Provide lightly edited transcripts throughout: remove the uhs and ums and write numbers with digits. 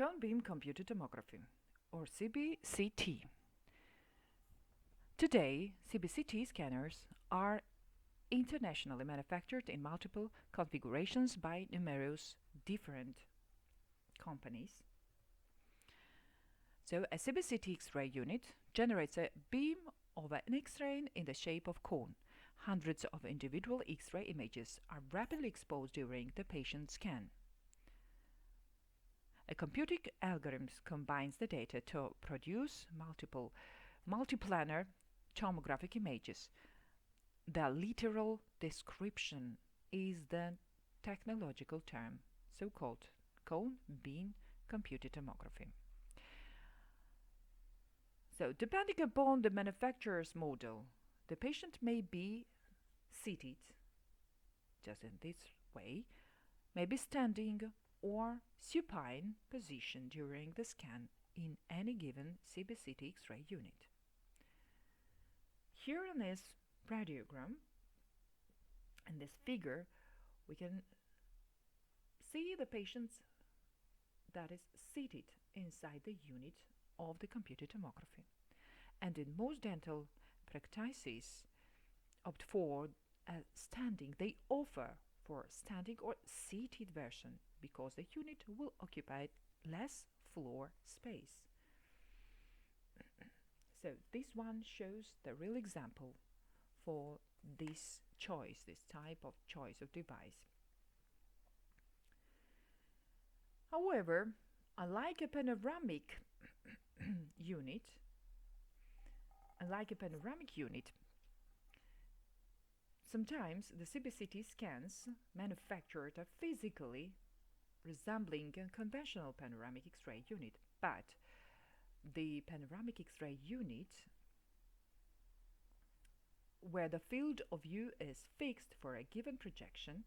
Cone beam computed tomography, or CBCT. Today, CBCT scanners are internationally manufactured in multiple configurations by numerous different companies. So a CBCT X-ray unit generates a beam of an X-ray in the shape of cone. Hundreds of individual X-ray images are rapidly exposed during the patient scan. A computing algorithm combines the data to produce multiplanar tomographic images. The literal description is the technological term, so-called cone beam computed tomography. So, depending upon the manufacturer's model, the patient may be seated, just in this way, may be standing or supine position during the scan in any given CBCT X-ray unit. Here in this radiogram, in this figure, we can see the patient that is seated inside the unit of the computed tomography. And in most dental practices opt for standing. They offer for standing or seated version because the unit will occupy less floor space. So this one shows the real example for this choice, this type of choice of device. However, unlike a panoramic unit, sometimes the CBCT scans manufactured are physically resembling a conventional panoramic X-ray unit, but the panoramic X-ray unit, where the field of view is fixed for a given projection,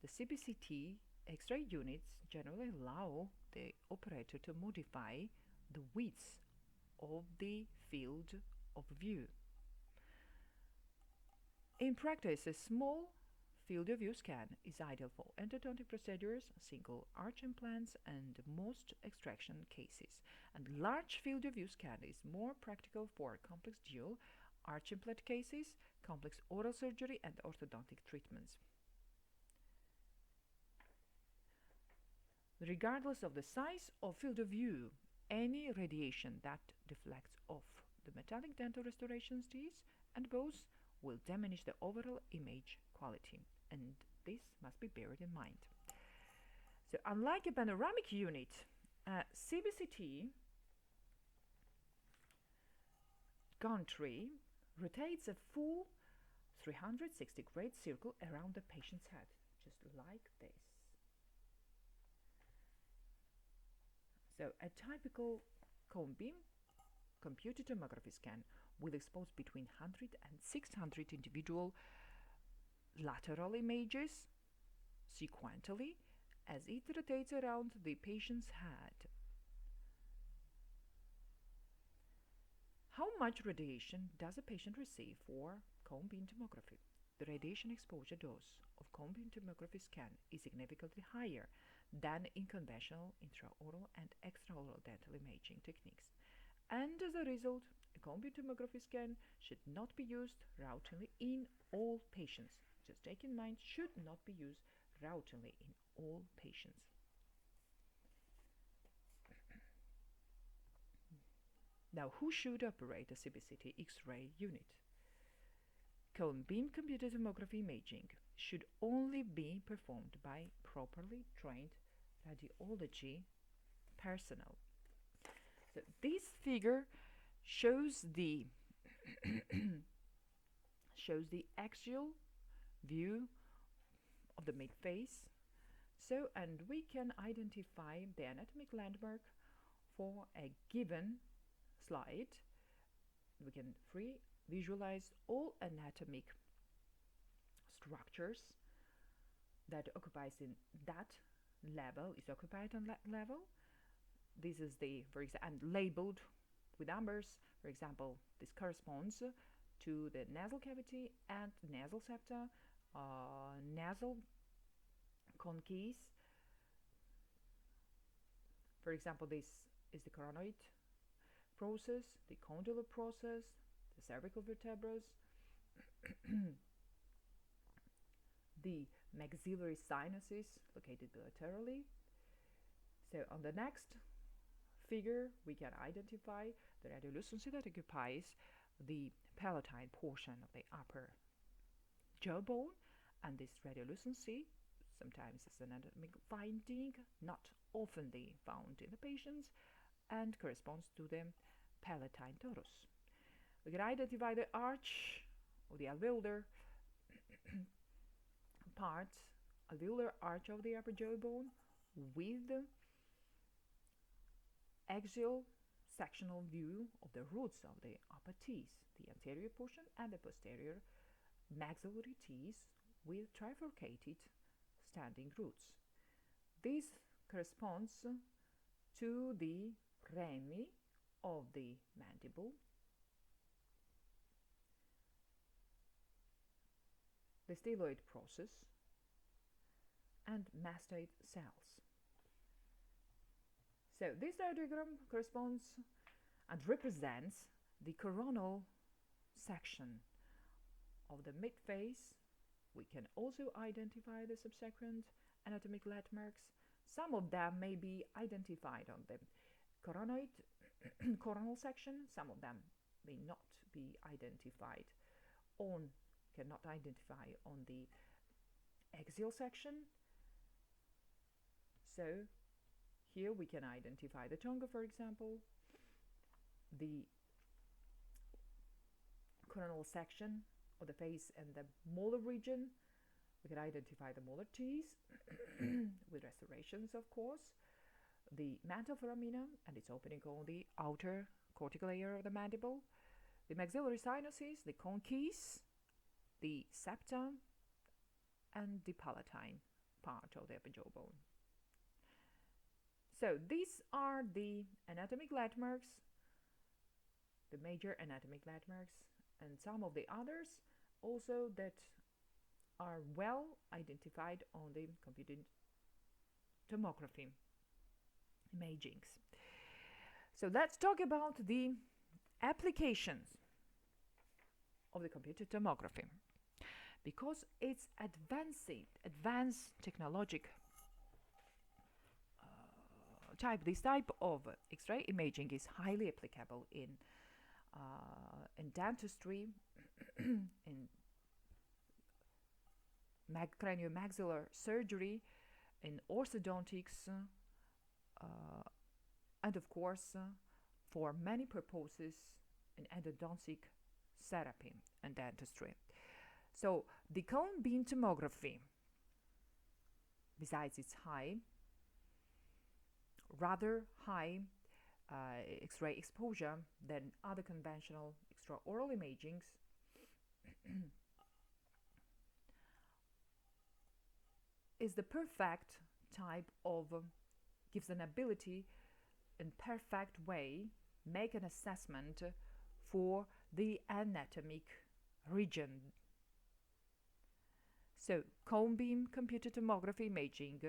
the CBCT X-ray units generally allow the operator to modify the width of the field of view. In practice, a small field of view scan is ideal for endodontic procedures, single arch implants, and most extraction cases. And large field of view scan is more practical for complex dual arch implant cases, complex oral surgery, and orthodontic treatments. Regardless of the size of field of view, any radiation that deflects off the metallic dental restorations teeth and bows will diminish the overall image quality, and this must be beared in mind. So unlike a panoramic unit, CBCT gantry rotates a full 360-degree circle around the patient's head, just like this. So a typical cone beam computed tomography scan will expose between 100 and 600 individual lateral images sequentially as it rotates around the patient's head. How much radiation does a patient receive for cone beam tomography? The radiation exposure dose of cone beam tomography scan is significantly higher than in conventional intraoral and extraoral dental imaging techniques. And as a result, a cone beam tomography scan should not be used routinely in all patients. Just take in mind, should not be used routinely in all patients. Now, who should operate a CBCT X-ray unit? Cone beam computed tomography imaging should only be performed by properly trained radiology personnel. So this figure shows the axial view of the mid-face. So, and we can identify the anatomic landmark for a given slide. We can visualize all anatomic structures that occupies in that level, is occupied on that level. This is the, for example, and labeled with numbers. For example, this corresponds to the nasal cavity and nasal septa, nasal concaves, For example, this is the coronoid process, the condylar process, the cervical vertebrae, the maxillary sinuses located bilaterally. So on the next figure, we can identify the radiolucency that occupies the palatine portion of the upper jawbone, and this radiolucency sometimes is an anatomic finding, not oftenly found in the patients, and corresponds to the palatine torus. We can identify the arch or the alveolar part, alveolar arch of the upper jawbone with the axial sectional view of the roots of the upper teeth, the anterior portion and the posterior maxillary teeth with trifurcated standing roots. This corresponds to the rami of the mandible, the styloid process, and mastoid cells. So this diagram corresponds and represents the coronal section of the midface. We can also identify the subsequent anatomic landmarks. Some of them may be identified on the coronoid coronal section. Some of them may not be identified cannot identify on the axial section. So here we can identify the tongue, for example, the coronal section of the face and the molar region. We can identify the molar teeth with restorations, of course, the mantle foramina and its opening on the outer cortical layer of the mandible, the maxillary sinuses, the conches, the septa, and the palatine part of the upper jawbone. So these are the anatomic landmarks, the major anatomic landmarks, and some of the others also that are well identified on the computed tomography imagings. So let's talk about the applications of the computed tomography, because it's advanced technologic this type of X-ray imaging is highly applicable in dentistry, in craniomaxillar surgery, in orthodontics, and of course for many purposes in endodontic therapy and dentistry. So the cone beam tomography, besides its rather high X-ray exposure than other conventional extraoral imagings, is the perfect type of gives an ability in perfect way make an assessment for the anatomic region. So cone beam computed tomography imaging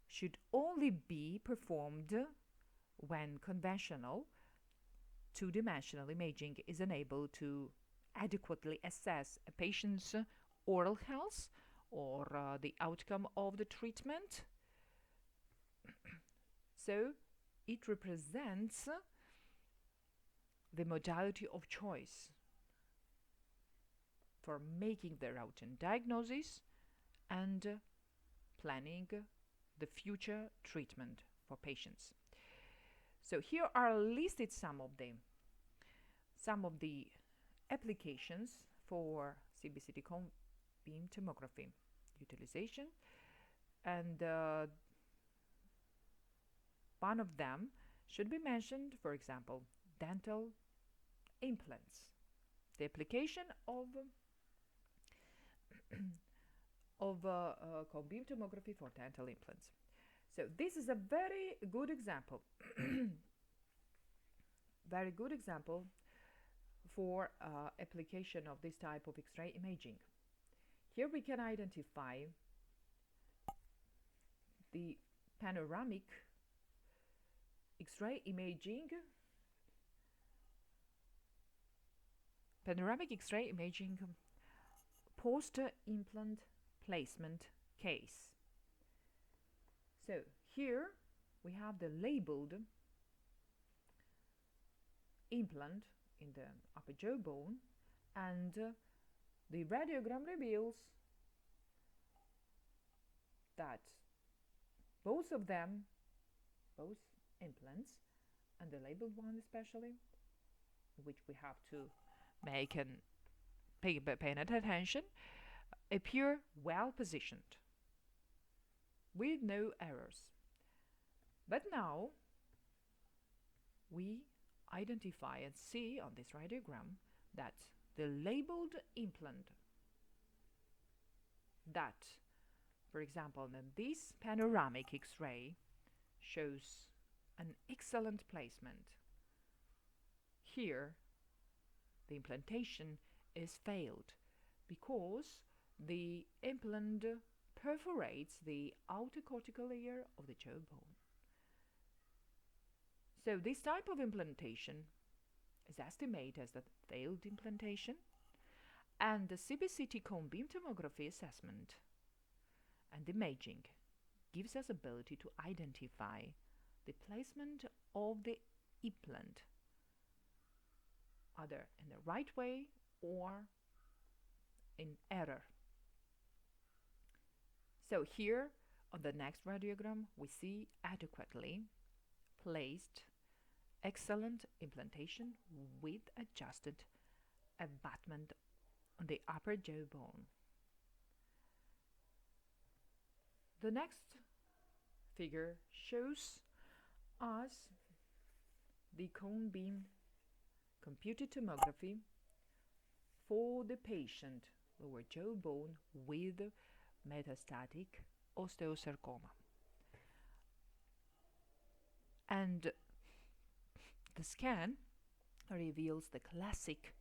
should only be performed when conventional two-dimensional imaging is unable to adequately assess a patient's oral health or the outcome of the treatment. So it represents the modality of choice for making the routine diagnosis and planning the future treatment for patients. So here are listed some of the applications for CBCT cone beam tomography utilization, and one of them should be mentioned, for example, dental implants. The application of cone beam tomography for dental implants. So this is a very good example, very good example for application of this type of X-ray imaging. Here we can identify the panoramic X-ray imaging, panoramic X-ray imaging post-implant placement case. So here we have the labeled implant in the upper jawbone, and the radiogram reveals that both of them, both implants, and the labeled one especially, which we have to make and pay attention, appear well positioned with no errors. But now we identify and see on this radiogram that the labeled implant that, for example, in this panoramic X-ray shows an excellent placement. Here the implantation is failed because the implant perforates the outer cortical layer of the jawbone. So this type of implantation is estimated as a failed implantation, and the CBCT cone beam tomography assessment and imaging gives us ability to identify the placement of the implant either in the right way or in error. So here on the next radiogram we see adequately placed excellent implantation with adjusted abutment on the upper jawbone. The next figure shows us the cone beam computed tomography for the patient lower jawbone with metastatic osteosarcoma. And the scan reveals the classic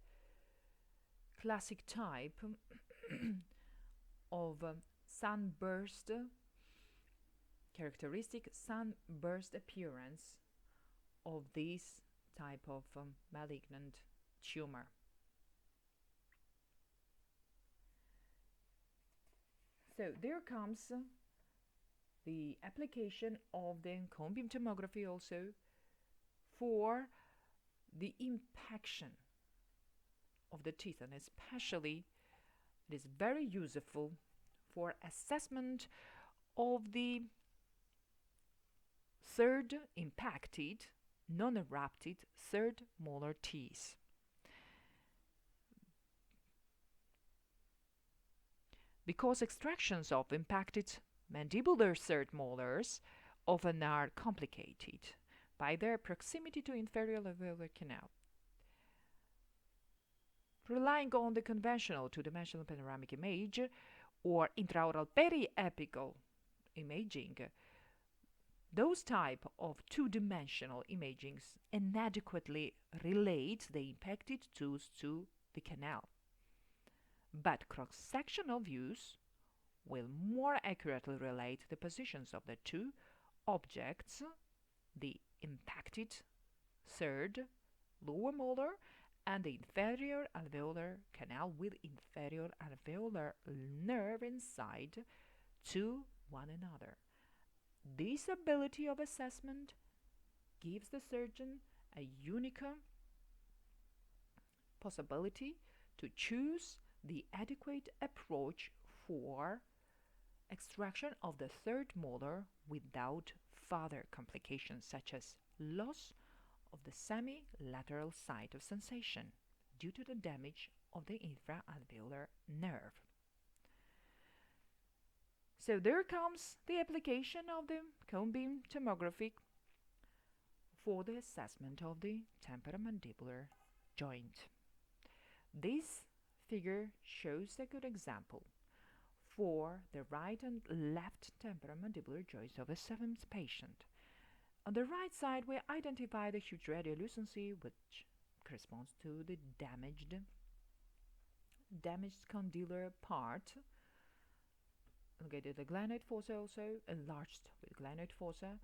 type of sunburst, characteristic sunburst appearance of this type of malignant tumor. So there comes the application of the cone beam tomography also for the impaction of the teeth, and especially it is very useful for assessment of the third impacted, non-erupted third molar teeth. Because extractions of impacted mandibular third molars often are complicated by their proximity to inferior alveolar canal. Relying on the conventional two-dimensional panoramic image or intraoral periapical imaging, those type of two-dimensional imagings inadequately relate the impacted tooth to the canal. But cross-sectional views will more accurately relate the positions of the two objects, the impacted third lower molar and the inferior alveolar canal with inferior alveolar nerve inside, to one another. This ability of assessment gives the surgeon a unique possibility to choose the adequate approach for extraction of the third molar without further complications such as loss of the semi-lateral site of sensation due to the damage of the infraalveolar nerve. So there comes the application of the cone beam tomography for the assessment of the temporomandibular joint. This figure shows a good example for the right and left temporomandibular joints of a 7th patient. On the right side, we identify the huge radiolucency, which corresponds to the damaged condylar part. Located the glenoid fossa also, enlarged with glenoid fossa.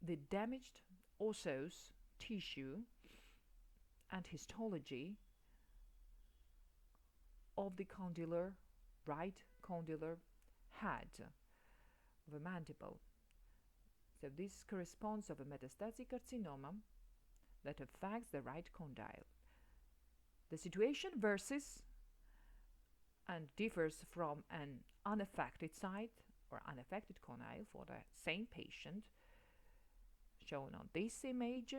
the damaged osseous tissue and histology of the condylar, right condylar head of a mandible. So this corresponds to a metastatic carcinoma that affects the right condyle. The situation versus and differs from an unaffected site or unaffected condyle for the same patient, shown on this image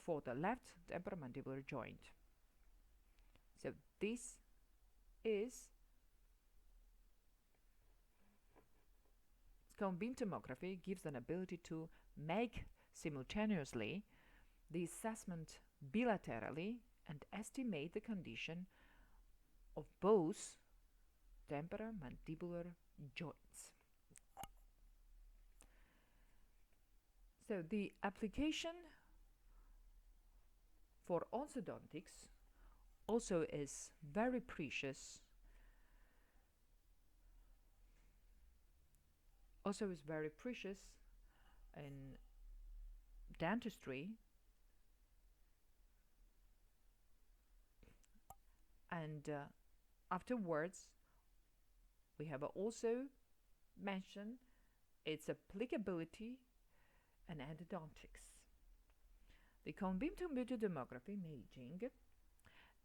for the left temporomandibular joint. So this is cone beam tomography gives an ability to make simultaneously the assessment bilaterally and estimate the condition of both temporomandibular joints. So the application for orthodontics also is very precious. In dentistry, and afterwards we have also mentioned its applicability in endodontics. The cone beam computed tomography imaging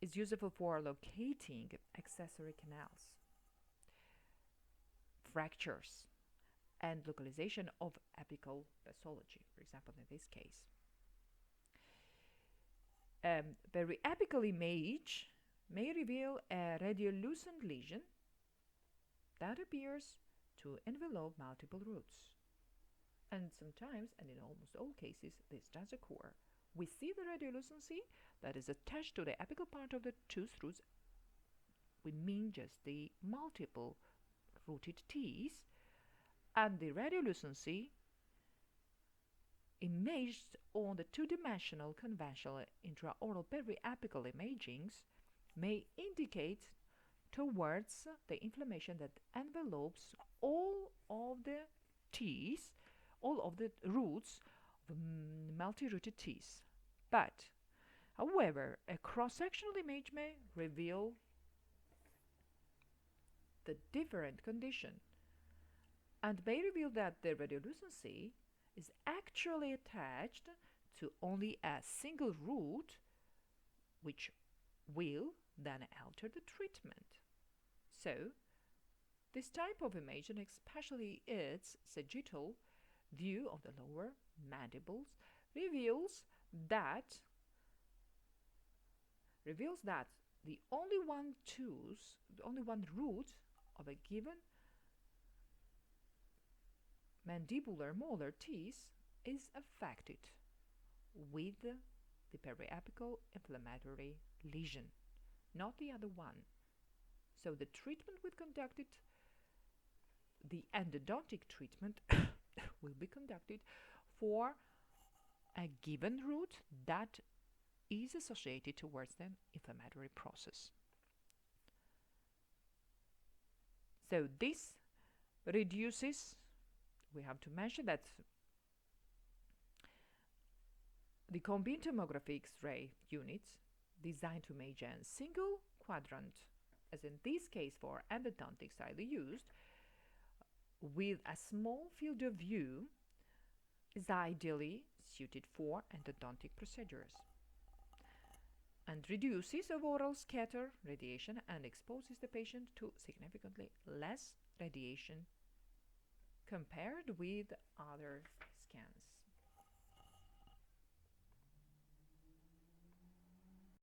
is useful for locating accessory canals, fractures, and localization of apical pathology, for example, in this case. Periapical image may reveal a radiolucent lesion that appears to envelope multiple roots. And sometimes, and in almost all cases, this does occur. We see the radiolucency that is attached to the apical part of the tooth roots. We mean just the multiple rooted teeth, and the radiolucency imaged on the two-dimensional conventional intraoral periapical imagings may indicate towards the inflammation that envelopes all of the teeth, all of the roots of multi-rooted teeth. But, however, a cross-sectional image may reveal the different condition and may reveal that the radiolucency is actually attached to only a single root, which will then alter the treatment. So, this type of image, and especially its sagittal view of the lower mandibles, reveals that the only one tooth, the only one root of a given mandibular molar teeth is affected with the periapical inflammatory lesion, not the other one. So the treatment will conducted, the endodontic treatment will be conducted for a given root that is associated towards the inflammatory process. So this reduces, we have to mention that the cone beam tomography X-ray units designed to image a single quadrant, as in this case for endodontics highly used, with a small field of view, is ideally suited for endodontic procedures and reduces overall scatter radiation and exposes the patient to significantly less radiation compared with other scans.